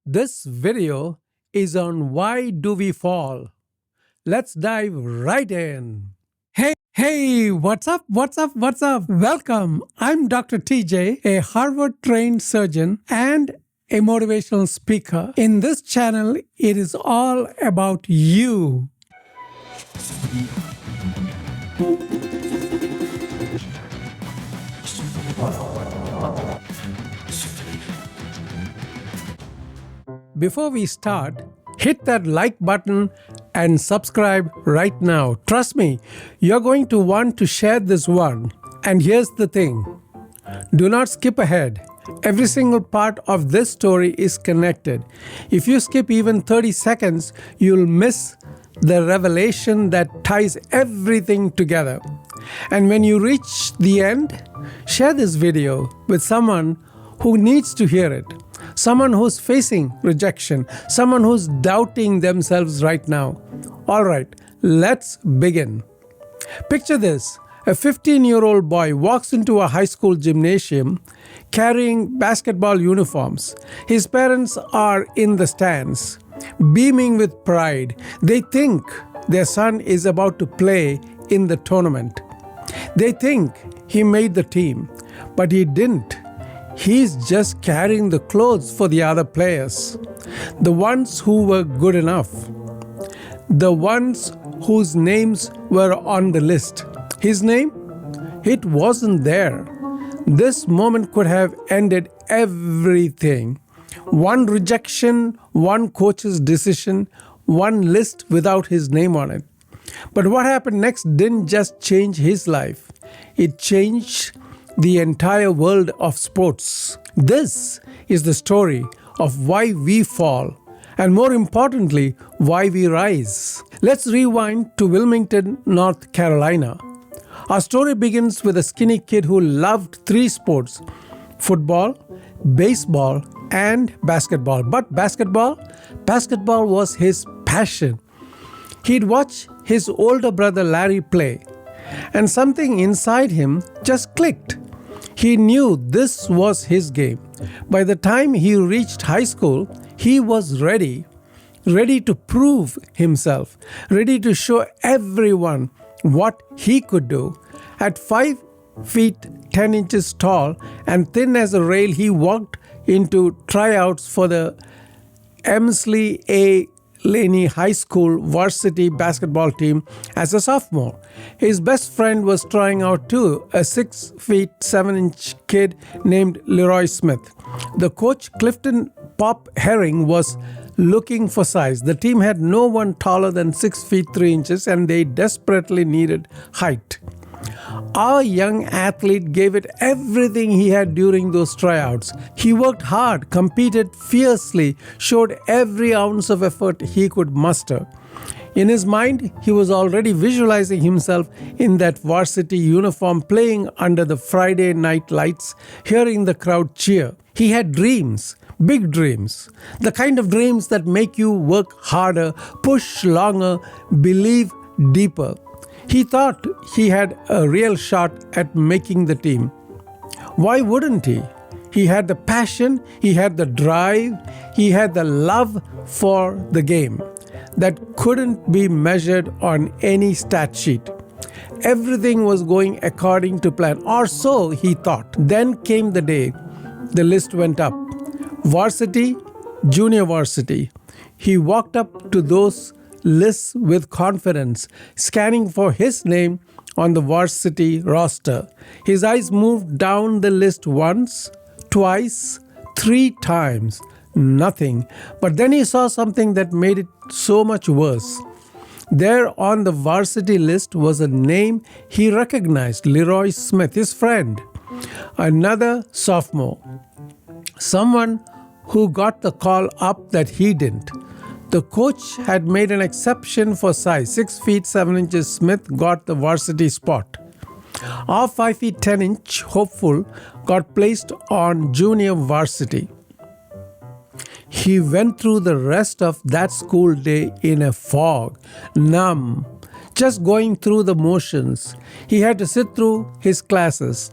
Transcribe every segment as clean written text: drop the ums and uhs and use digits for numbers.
This video is on why do we fall. Let's dive right in. Hey, what's up? Welcome. I'm Dr. TJ, a Harvard trained surgeon and a motivational speaker. In this channel, it is all about you. Before we start, hit that like button and subscribe right now. Trust me, you're going to want to share this one. And here's the thing. Do not skip ahead. Every single part of this story is connected. If you skip even 30 seconds, you'll miss the revelation that ties everything together. And when you reach the end, share this video with someone who needs to hear it. Someone who's facing rejection, someone who's doubting themselves right now. All right, let's begin. Picture this. A 15-year-old boy walks into a high school gymnasium carrying basketball uniforms. His parents are in the stands, beaming with pride. They think their son is about to play in the tournament. They think he made the team, but he didn't. He's just carrying the clothes for the other players, the ones who were good enough, the ones whose names were on the list. His name? It wasn't there. This moment could have ended everything. One rejection, one coach's decision, one list without his name on it. But what happened next didn't just change his life. It changed the entire world of sports. This is the story of why we fall, and more importantly, why we rise. Let's rewind to Wilmington, North Carolina. Our story begins with a skinny kid who loved three sports: football, baseball, and basketball. But basketball was his passion. He'd watch his older brother Larry play, and something inside him just clicked. He knew this was his game. By the time he reached high school, he was ready to prove himself, ready to show everyone what he could do. At 5 feet 10 inches tall and thin as a rail, he walked into tryouts for the Emsley A. Laney High School varsity basketball team as a sophomore. His best friend was trying out too, a 6 feet 7 inch kid named Leroy Smith. The coach, Clifton Pop Herring, was looking for size. The team had no one taller than 6 feet 3 inches, and they desperately needed height. Our young athlete gave it everything he had during those tryouts. He worked hard, competed fiercely, showed every ounce of effort he could muster. In his mind, he was already visualizing himself in that varsity uniform, playing under the Friday night lights, hearing the crowd cheer. He had dreams, big dreams, the kind of dreams that make you work harder, push longer, believe deeper. He thought he had a real shot at making the team. Why wouldn't he? He had the passion, he had the drive, he had the love for the game that couldn't be measured on any stat sheet. Everything was going according to plan, or so he thought. Then came the day the list went up. Varsity, junior varsity. He walked up to those lists with confidence, scanning for his name on the varsity roster. His eyes moved down the list once, twice, 3 times. Nothing. But then he saw something that made it so much worse. There on the varsity list was a name he recognized: Leroy Smith, his friend. Another sophomore. Someone who got the call up that he didn't. The coach had made an exception for size. 6 feet 7 inches Smith got the varsity spot. Our 5 feet 10 inch hopeful got placed on junior varsity. He went through the rest of that school day in a fog, numb, just going through the motions. He had to sit through his classes,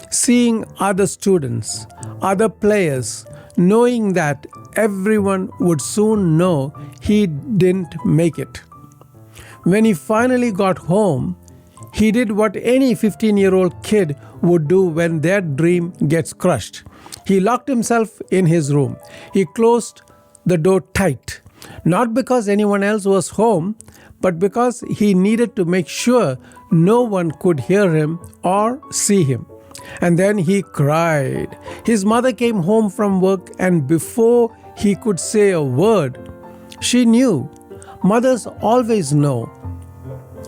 seeing other students, other players, knowing that everyone would soon know he didn't make it. When he finally got home, he did what any 15-year-old kid would do when their dream gets crushed. He locked himself in his room. He closed the door tight, not because anyone else was home, but because he needed to make sure no one could hear him or see him. And then he cried. His mother came home from work, and before he could say a word, she knew. Mothers always know.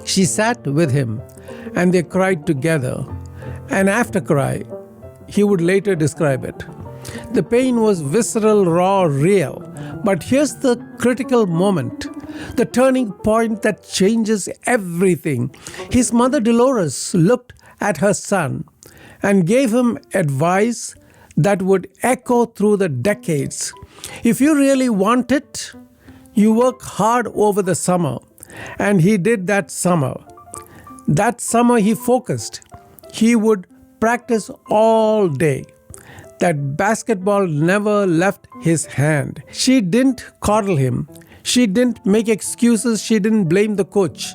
She sat with him, and they cried together. And after cry, he would later describe it. The pain was visceral, raw, real. But here's the critical moment, the turning point that changes everything. His mother Dolores looked at her son and gave him advice that would echo through the decades. If you really want it, you work hard over the summer. And he did that summer. That summer he focused. He would practice all day. That basketball never left his hand. She didn't coddle him. She didn't make excuses. She didn't blame the coach.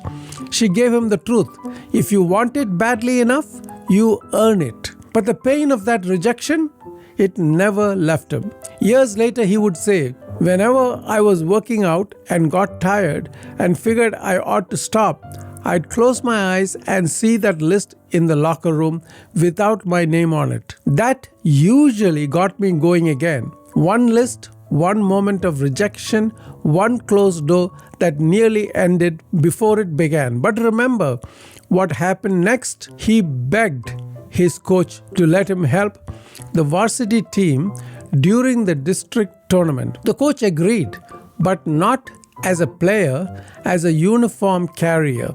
She gave him the truth. If you want it badly enough, you earn it. But the pain of that rejection, it never left him. Years later, he would say, whenever I was working out and got tired and figured I ought to stop, I'd close my eyes and see that list in the locker room without my name on it. That usually got me going again. One list, one moment of rejection, one closed door that nearly ended before it began. But remember what happened next? He begged his coach to let him help the varsity team during the district tournament. The coach agreed, but not as a player, as a uniform carrier.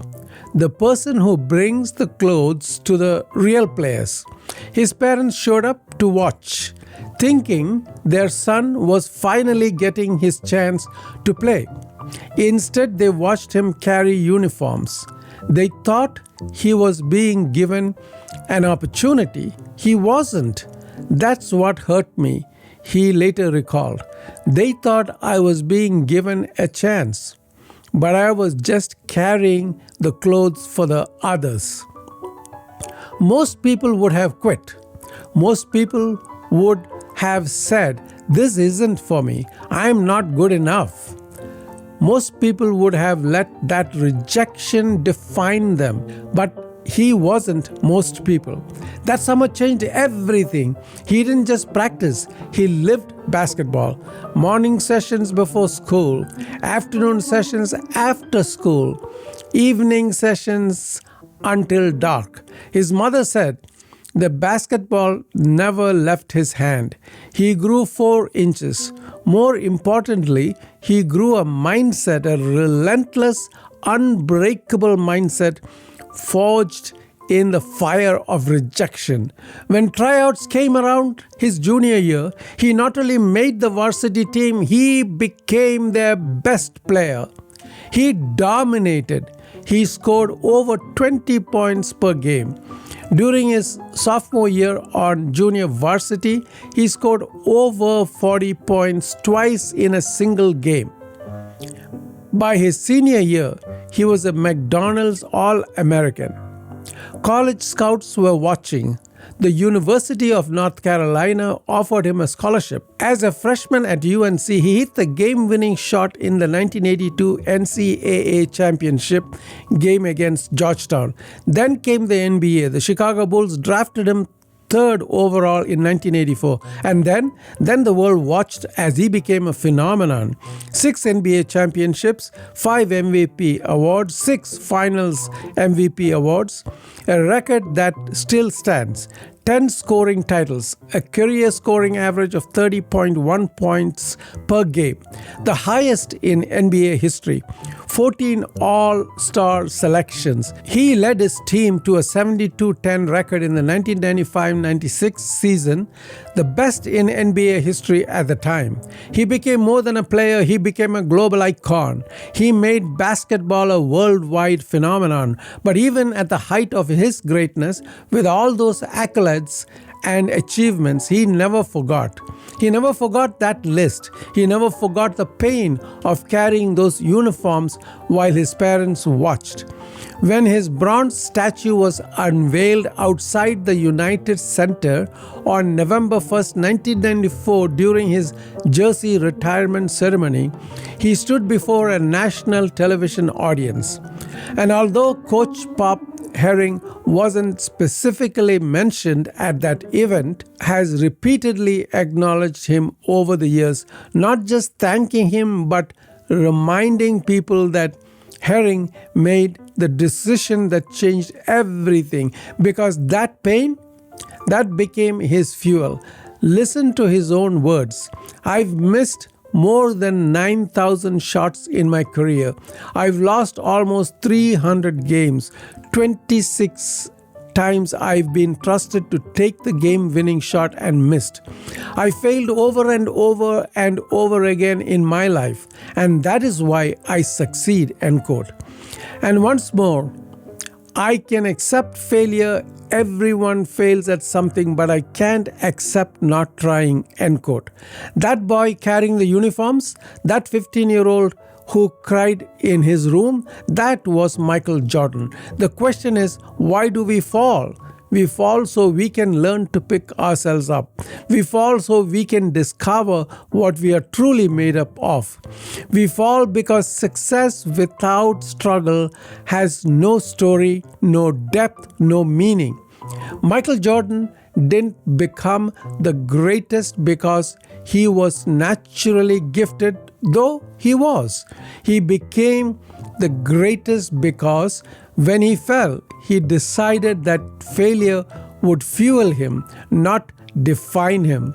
The person who brings the clothes to the real players. His parents showed up to watch, thinking their son was finally getting his chance to play. Instead, they watched him carry uniforms. They thought he was being given an opportunity. He wasn't. That's what hurt me, he later recalled. They thought I was being given a chance, but I was just carrying the clothes for the others. Most people would have quit. Most people would have said, this isn't for me. I'm not good enough. Most people would have let that rejection define them, but he wasn't most people. That summer changed everything. He didn't just practice, he lived basketball. Morning sessions before school, afternoon sessions after school, evening sessions until dark. His mother said, the basketball never left his hand. He grew 4 inches. More importantly, he grew a mindset, a relentless, unbreakable mindset forged in the fire of rejection. When tryouts came around his junior year, he not only made the varsity team, he became their best player. He dominated. He scored over 20 points per game. During his sophomore year on junior varsity, he scored over 40 points twice in a single game. By his senior year, he was a McDonald's All-American. College scouts were watching. The University of North Carolina offered him a scholarship. As a freshman at UNC, he hit the game-winning shot in the 1982 NCAA championship game against Georgetown. Then came the NBA. The Chicago Bulls drafted him 3rd overall in 1984. And then the world watched as he became a phenomenon. 6 NBA championships, 5 MVP awards, 6 finals MVP awards, a record that still stands. 10 scoring titles, a career scoring average of 30.1 points per game, the highest in NBA history, 14 All-Star selections. He led his team to a 72-10 record in the 1995-96 season, the best in NBA history at the time. He became more than a player, he became a global icon. He made basketball a worldwide phenomenon. But even at the height of his greatness, with all those accolades and achievements, he never forgot. He never forgot that list. He never forgot the pain of carrying those uniforms while his parents watched. When his bronze statue was unveiled outside the United Center on November 1st, 1994, during his jersey retirement ceremony, he stood before a national television audience. And although Coach Pop Herring wasn't specifically mentioned at that event, has repeatedly acknowledged him over the years, not just thanking him but reminding people that Herring made the decision that changed everything, because that pain, that became his fuel. Listen to his own words. I've missed more than 9,000 shots in my career. I've lost almost 300 games. 26 times I've been trusted to take the game-winning shot and missed. I failed over and over and over again in my life, and that is why I succeed, end quote. And once more, I can accept failure. Everyone fails at something, but I can't accept not trying, end quote. That boy carrying the uniforms, that 15-year-old who cried in his room, that was Michael Jordan. The question is, why do we fall? We fall so we can learn to pick ourselves up. We fall so we can discover what we are truly made up of. We fall because success without struggle has no story, no depth, no meaning. Michael Jordan didn't become the greatest because he was naturally gifted, though he was. He became the greatest because when he fell, he decided that failure would fuel him, not define him.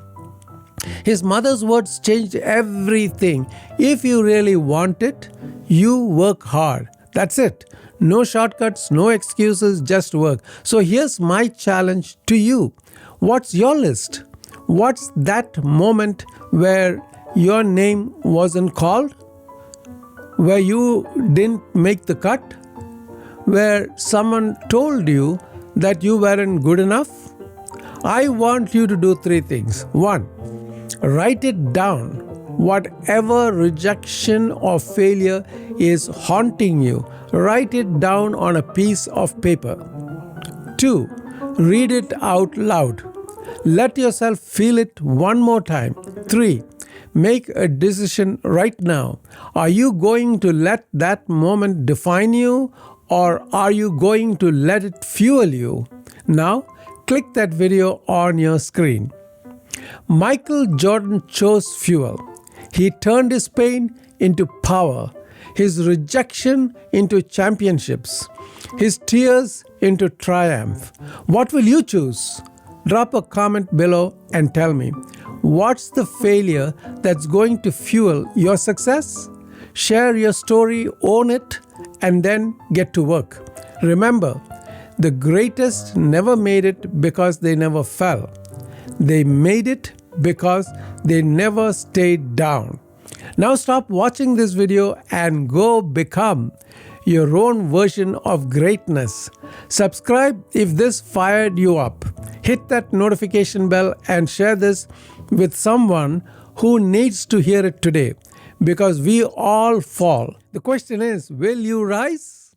His mother's words changed everything. If you really want it, you work hard. That's it. No shortcuts, no excuses, just work. So here's my challenge to you. What's your list? What's that moment where your name wasn't called? Where you didn't make the cut? Where someone told you that you weren't good enough? I want you to do 3 things. 1, write it down. Whatever rejection or failure is haunting you, write it down on a piece of paper. 2, read it out loud. Let yourself feel it one more time. 3, make a decision right now. Are you going to let that moment define you, or are you going to let it fuel you? Now, click that video on your screen. Michael Jordan chose fuel. He turned his pain into power, his rejection into championships, his tears into triumph. What will you choose? Drop a comment below and tell me, what's the failure that's going to fuel your success? Share your story, own it, and then get to work. Remember, the greatest never made it because they never fell. They made it because they never stayed down. Now stop watching this video and go become your own version of greatness. Subscribe if this fired you up. Hit that notification bell and share this with someone who needs to hear it today, because we all fall. The question is, will you rise?